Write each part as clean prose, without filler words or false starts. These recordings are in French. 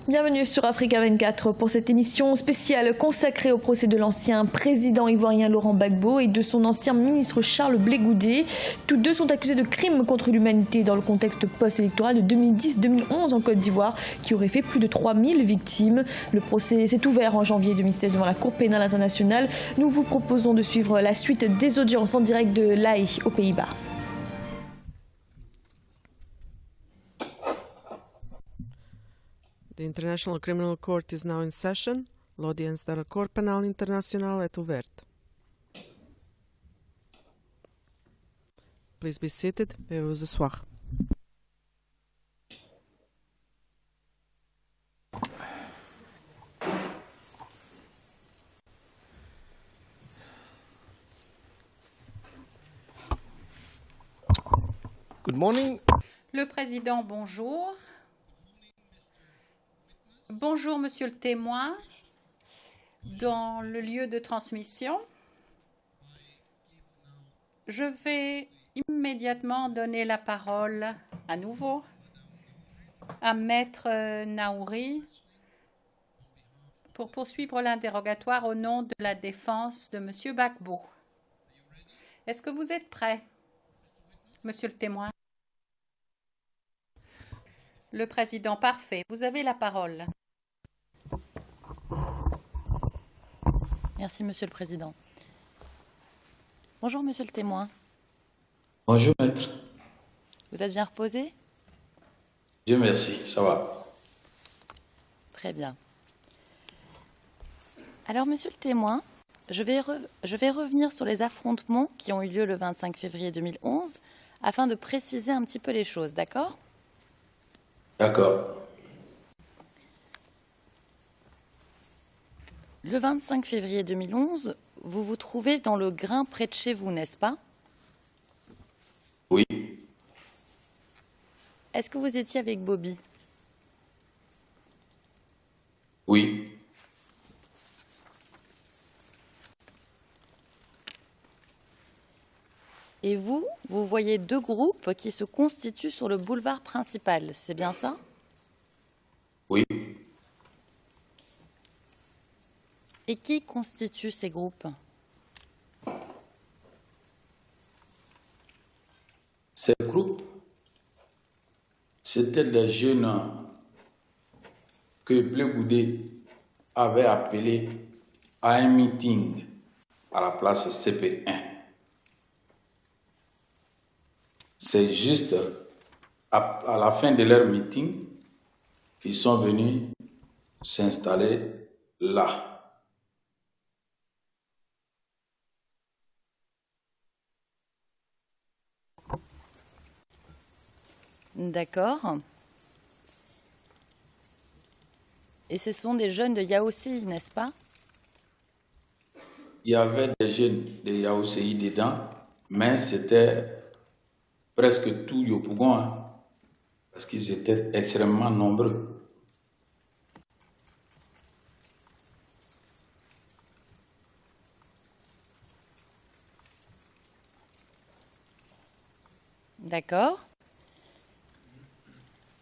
Bienvenue sur Africa 24 pour cette émission spéciale consacrée au procès de l'ancien président ivoirien Laurent Gbagbo et de son ancien ministre Charles Blé Goudé. Tous deux sont accusés de crimes contre l'humanité dans le contexte post-électoral de 2010-2011 en Côte d'Ivoire qui aurait fait plus de 3000 victimes. Le procès s'est ouvert en janvier 2016 devant la Cour pénale internationale. Nous vous proposons de suivre la suite des audiences en direct de La Haye aux Pays-Bas. The International Criminal Court is now in session. L'audience de la Cour pénale internationale est ouverte. Please be seated. Veuillez vous asseoir. Good morning. Le président, bonjour. Bonjour, monsieur le témoin. Dans le lieu de transmission, je vais immédiatement donner la parole à nouveau à Maître Naouri pour poursuivre l'interrogatoire au nom de la défense de monsieur Gbagbo. Est-ce que vous êtes prêt, monsieur le témoin? Le président, parfait. Vous avez la parole. Merci, monsieur le président. Bonjour, monsieur le témoin. Bonjour, maître. Vous êtes bien reposé? Dieu merci, ça va. Très bien. Alors, monsieur le témoin, je vais revenir sur les affrontements qui ont eu lieu le 25 février 2011 afin de préciser un petit peu les choses, d'accord? D'accord. Le 25 février 2011, vous vous trouvez dans le Grain près de chez vous, n'est-ce pas? Oui. Est-ce que vous étiez avec Bobby? Oui. Et vous voyez deux groupes qui se constituent sur le boulevard principal, c'est bien ça? Oui. Et qui constitue ces groupes? Ces groupes, c'étaient les jeunes que Blé Goudé avait appelés à un meeting à la place CP1. C'est juste à la fin de leur meeting qu'ils sont venus s'installer là. D'accord. Et ce sont des jeunes de Yaoundé, n'est-ce pas? Il y avait des jeunes de Yaoundé dedans, mais c'était presque tout Yopougon, hein, parce qu'ils étaient extrêmement nombreux. D'accord.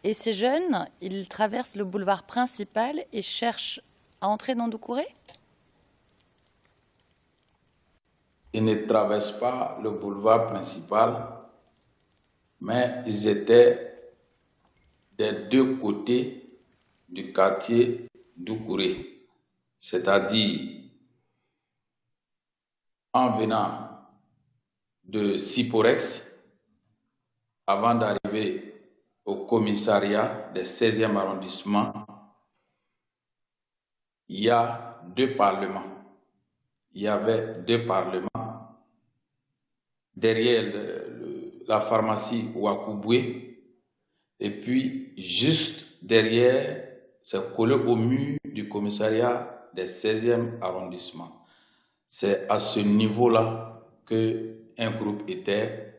Et ces jeunes, ils traversent le boulevard principal et cherchent à entrer dans Doucouré? Ils ne traversent pas le boulevard principal, mais ils étaient des deux côtés du quartier Doucouré, c'est-à-dire en venant de Siporex, avant d'arriver au commissariat du 16e arrondissement, il y a deux parlements. Il y avait deux parlements. Derrière la pharmacie Ouakouboué, et puis juste derrière, c'est collé au mur du commissariat du 16e arrondissement. C'est à ce niveau-là qu'un groupe était.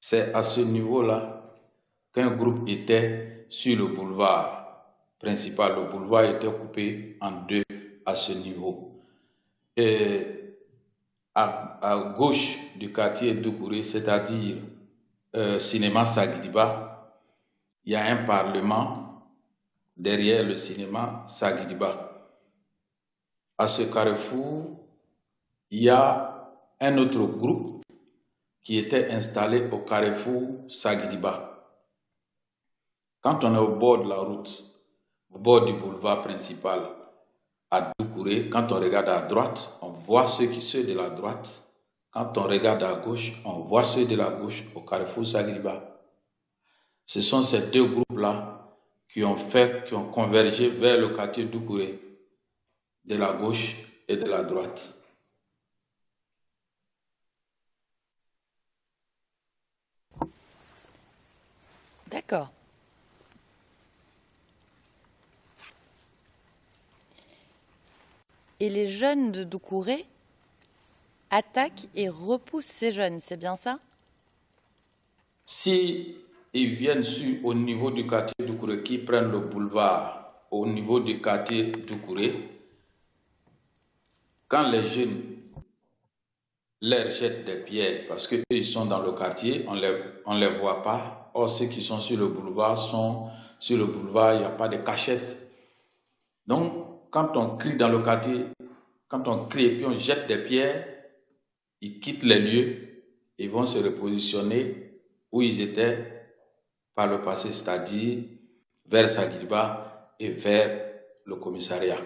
C'est à ce niveau-là qu'un groupe était sur le boulevard principal. Le boulevard était coupé en deux à ce niveau. Et à gauche du quartier Doucouré, c'est-à-dire cinéma Sagidiba, il y a un parlement derrière le cinéma Sagidiba. À ce carrefour, il y a un autre groupe qui était installé au carrefour Sagidiba. Quand on est au bord de la route, au bord du boulevard principal à Doucouré, quand on regarde à droite, on voit ceux de la droite. Quand on regarde à gauche, on voit ceux de la gauche au carrefour Sagidiba. Ce sont ces deux groupes-là qui ont convergé vers le quartier Doucouré, de la gauche et de la droite. D'accord. Et les jeunes de Doucouré attaquent et repoussent ces jeunes, c'est bien ça? Si ils viennent au niveau du quartier Doucouré, qui prennent le boulevard au niveau du quartier Doucouré, quand les jeunes leur jettent des pierres, parce qu'eux ils sont dans le quartier, on les voit pas. Or, ceux qui sont sur le boulevard, il n'y a pas de cachette. Donc, quand on crie dans le quartier, quand on crie et puis on jette des pierres, ils quittent les lieux et vont se repositionner où ils étaient par le passé, c'est-à-dire vers Sagidiba et vers le commissariat.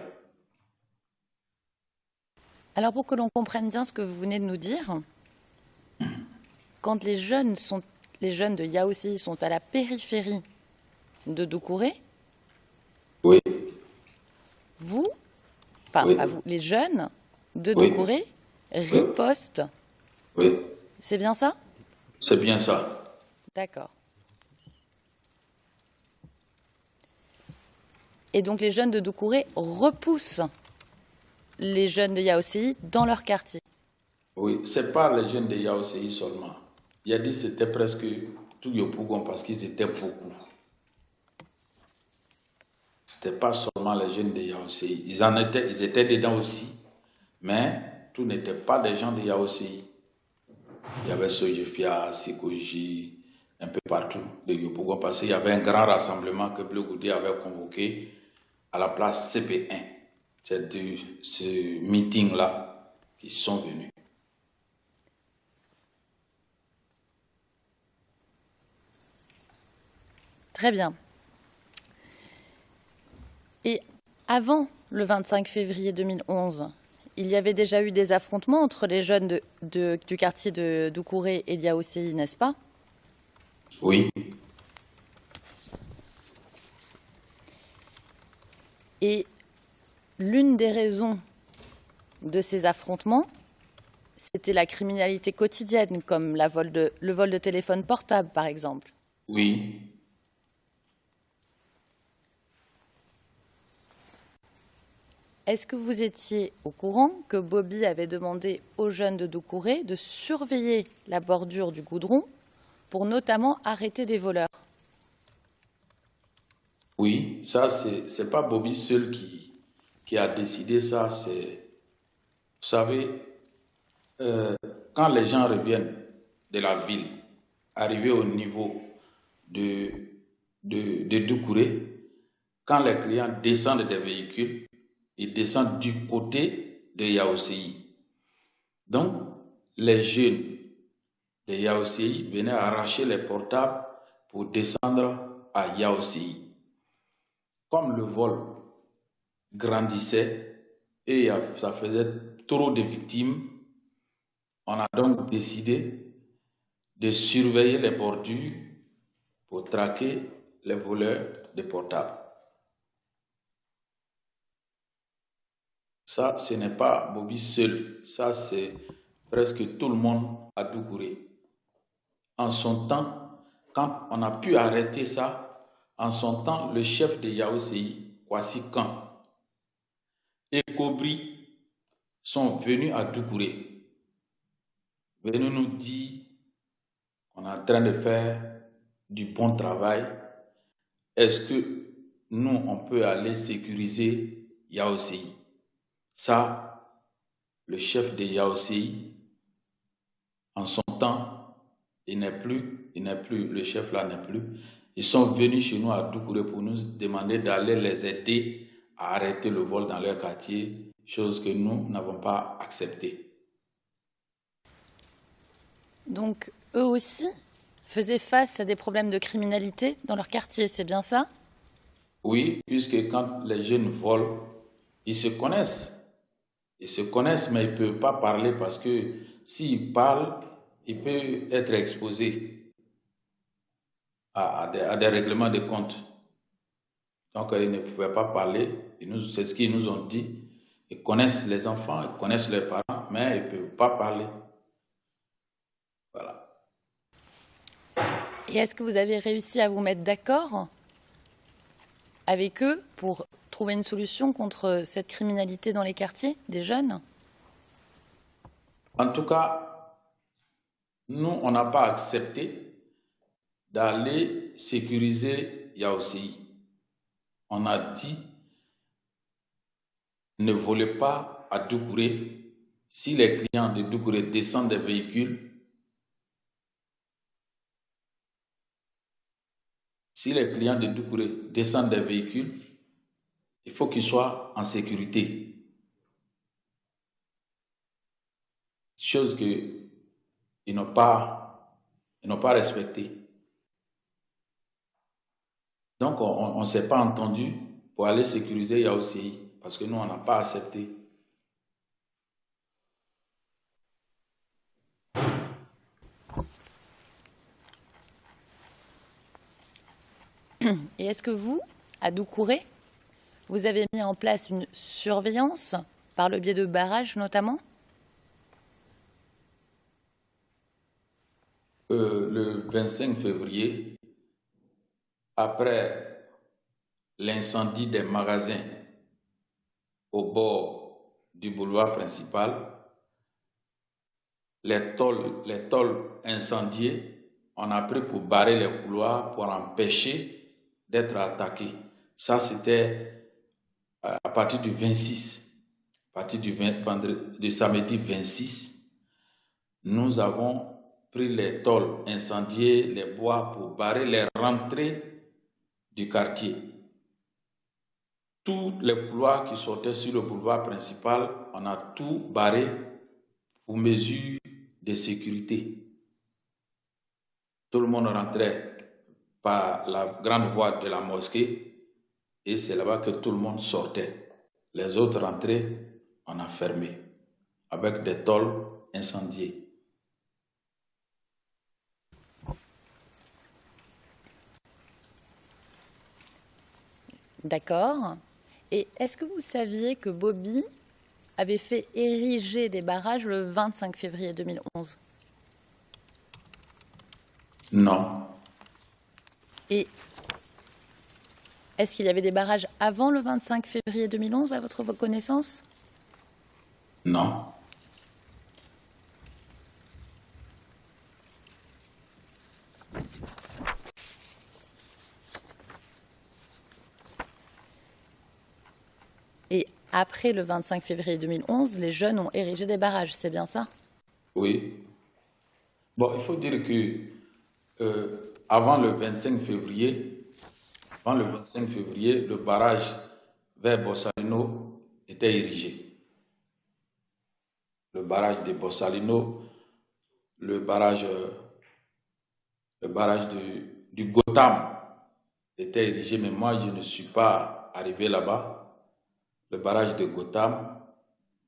Alors pour que l'on comprenne bien ce que vous venez de nous dire, quand les jeunes de Yaoundé sont à la périphérie de Doucouré, oui. Les jeunes de Doucouré ripostent. Oui. C'est bien ça? C'est bien ça. D'accord. Et donc les jeunes de Doucouré repoussent les jeunes de Yaoundé dans leur quartier. Oui, c'est pas les jeunes de Yaoundé seulement. Il a dit que c'était presque tout Yopougon parce qu'ils étaient beaucoup. C'était pas seulement les jeunes de Yaoundé. Ils étaient dedans aussi, mais tout n'était pas des gens de Yaoundé. Il y avait Sojefia, Sikoji, un peu partout de Yopougon parce qu'il y avait un grand rassemblement que Bleu Goudé avait convoqué à la place CP1. C'est de ce meeting-là qu'ils sont venus. Très bien. Et avant le 25 février 2011, il y avait déjà eu des affrontements entre les jeunes du quartier de Doucouré et d'Yaoundé, n'est-ce pas? Oui. Et l'une des raisons de ces affrontements, c'était la criminalité quotidienne, comme le vol de téléphone portable, par exemple. Oui. Est-ce que vous étiez au courant que Bobby avait demandé aux jeunes de Doucouré de surveiller la bordure du goudron pour notamment arrêter des voleurs? Oui, ça, c'est pas Bobby seul qui a décidé ça. Vous savez, quand les gens reviennent de la ville, arrivés au niveau de Doucouré, quand les clients descendent des véhicules, ils descendent du côté de Yaoundé. Donc, les jeunes de Yaoundé venaient arracher les portables pour descendre à Yaoundé. Comme le vol grandissait et ça faisait trop de victimes, on a donc décidé de surveiller les bordures pour traquer les voleurs de portables. Ça, ce n'est pas Bobby seul. Ça, c'est presque tout le monde à Doucouré. En son temps, quand on a pu arrêter ça, en son temps, le chef de Yaoundé, Kwasi Khan, et Kobri sont venus à Doucouré, venus nous dire qu'on est en train de faire du bon travail. Est-ce que nous, on peut aller sécuriser Yaoundé? Ça, le chef de Yaoundé, en son temps, il n'est plus, le chef là n'est plus. Ils sont venus chez nous à Doucouré pour nous demander d'aller les aider à arrêter le vol dans leur quartier, chose que nous n'avons pas acceptée. Donc, eux aussi faisaient face à des problèmes de criminalité dans leur quartier, c'est bien ça? Oui, puisque quand les jeunes volent, ils se connaissent. Ils se connaissent, mais ils ne peuvent pas parler parce que s'ils parlent, ils peuvent être exposés à des règlements de compte. Donc, ils ne pouvaient pas parler. C'est ce qu'ils nous ont dit. Ils connaissent les enfants, ils connaissent leurs parents, mais ils ne peuvent pas parler. Voilà. Et est-ce que vous avez réussi à vous mettre d'accord avec eux pour trouver une solution contre cette criminalité dans les quartiers des jeunes? En tout cas, nous, on n'a pas accepté d'aller sécuriser Yaoundé. On a dit, ne volez pas à Doucouré. Si les clients de Doucouré descendent des véhicules, il faut qu'ils soient en sécurité. Chose qu'ils n'ont pas respectée. Donc, on ne s'est pas entendu pour aller sécuriser Yaoundé parce que nous, on n'a pas accepté. Et est-ce que vous, à Doucouré, vous avez mis en place une surveillance par le biais de barrages notamment? Le 25 février, après l'incendie des magasins au bord du boulevard principal, les tôles incendiées, on a pris pour barrer les couloirs pour empêcher d'être attaqués. Ça, c'était à partir du 26, à partir du samedi 26, nous avons pris les tôles incendiées, les bois pour barrer les rentrées du quartier. Tous les couloirs qui sortaient sur le boulevard principal, on a tout barré pour mesure de sécurité. Tout le monde rentrait par la grande voie de la mosquée et c'est là-bas que tout le monde sortait. Les autres rentrées, on a fermé avec des tôles incendiées. D'accord. Et est-ce que vous saviez que Bobby avait fait ériger des barrages le 25 février 2011? Non. Et est-ce qu'il y avait des barrages avant le 25 février 2011, à votre connaissance? Non. Et après le 25 février 2011, les jeunes ont érigé des barrages, c'est bien ça? Oui. Bon, il faut dire que avant le 25 février, le barrage vers Borsalino était érigé. Le barrage de Borsalino, le barrage du Gotham était érigé, mais moi je ne suis pas arrivé là-bas. Le barrage de Gotham,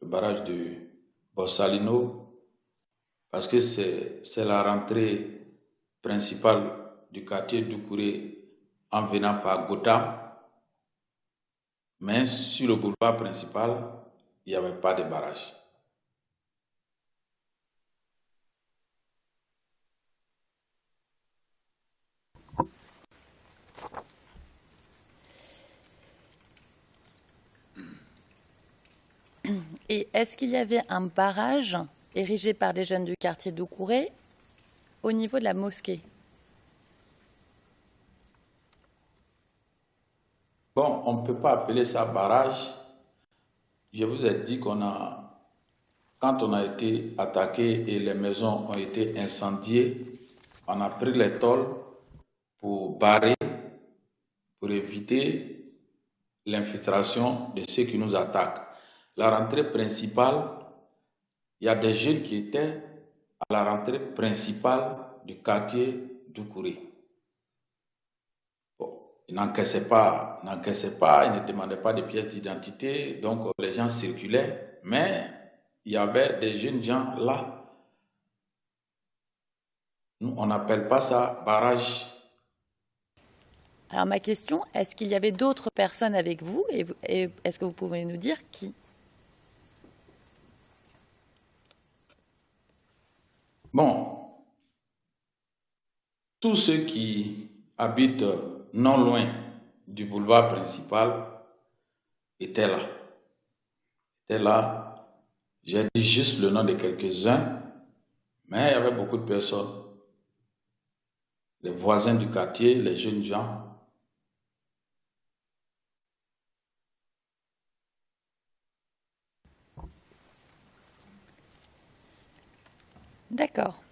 le barrage de Borsalino, parce que c'est la rentrée principale du quartier Doucouré en venant par Gotham, mais sur le boulevard principal, il n'y avait pas de barrage. Et est-ce qu'il y avait un barrage érigé par les jeunes du quartier Doucouré au niveau de la mosquée? Bon, on ne peut pas appeler ça barrage. Je vous ai dit quand on a été attaqué et les maisons ont été incendiées, on a pris les tôles pour barrer, pour éviter l'infiltration de ceux qui nous attaquent. La rentrée principale, il y a des jeunes qui étaient à la rentrée principale du quartier d'Oukouré. Bon, ils n'encaissaient pas, ils ne demandaient pas de pièces d'identité, donc les gens circulaient, mais il y avait des jeunes gens là. Nous, on n'appelle pas ça barrage. Alors ma question, est-ce qu'il y avait d'autres personnes avec vous et est-ce que vous pouvez nous dire qui? Bon, tous ceux qui habitent non loin du boulevard principal étaient là. J'ai dit juste le nom de quelques-uns, mais il y avait beaucoup de personnes. Les voisins du quartier, les jeunes gens. D'accord.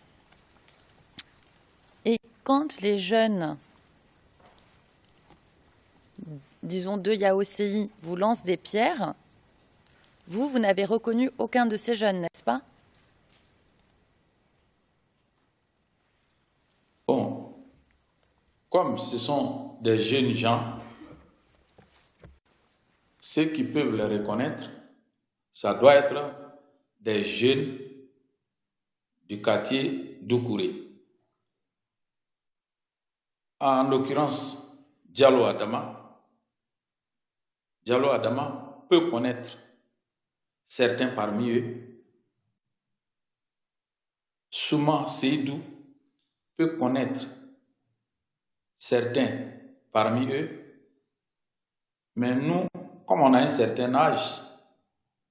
Et quand les jeunes, disons de Yaoséi, vous lancent des pierres, vous n'avez reconnu aucun de ces jeunes, n'est-ce pas? Bon, comme ce sont des jeunes gens, ceux qui peuvent les reconnaître, ça doit être des jeunes du quartier d'Oukouré. En l'occurrence, Diallo Adama peut connaître certains parmi eux. Souma Seydou peut connaître certains parmi eux. Mais nous, comme on a un certain âge,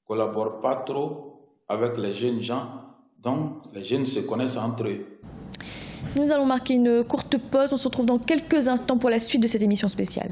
on ne collabore pas trop avec les jeunes gens. Donc, les jeunes se connaissent entre eux. Nous allons marquer une courte pause. On se retrouve dans quelques instants pour la suite de cette émission spéciale.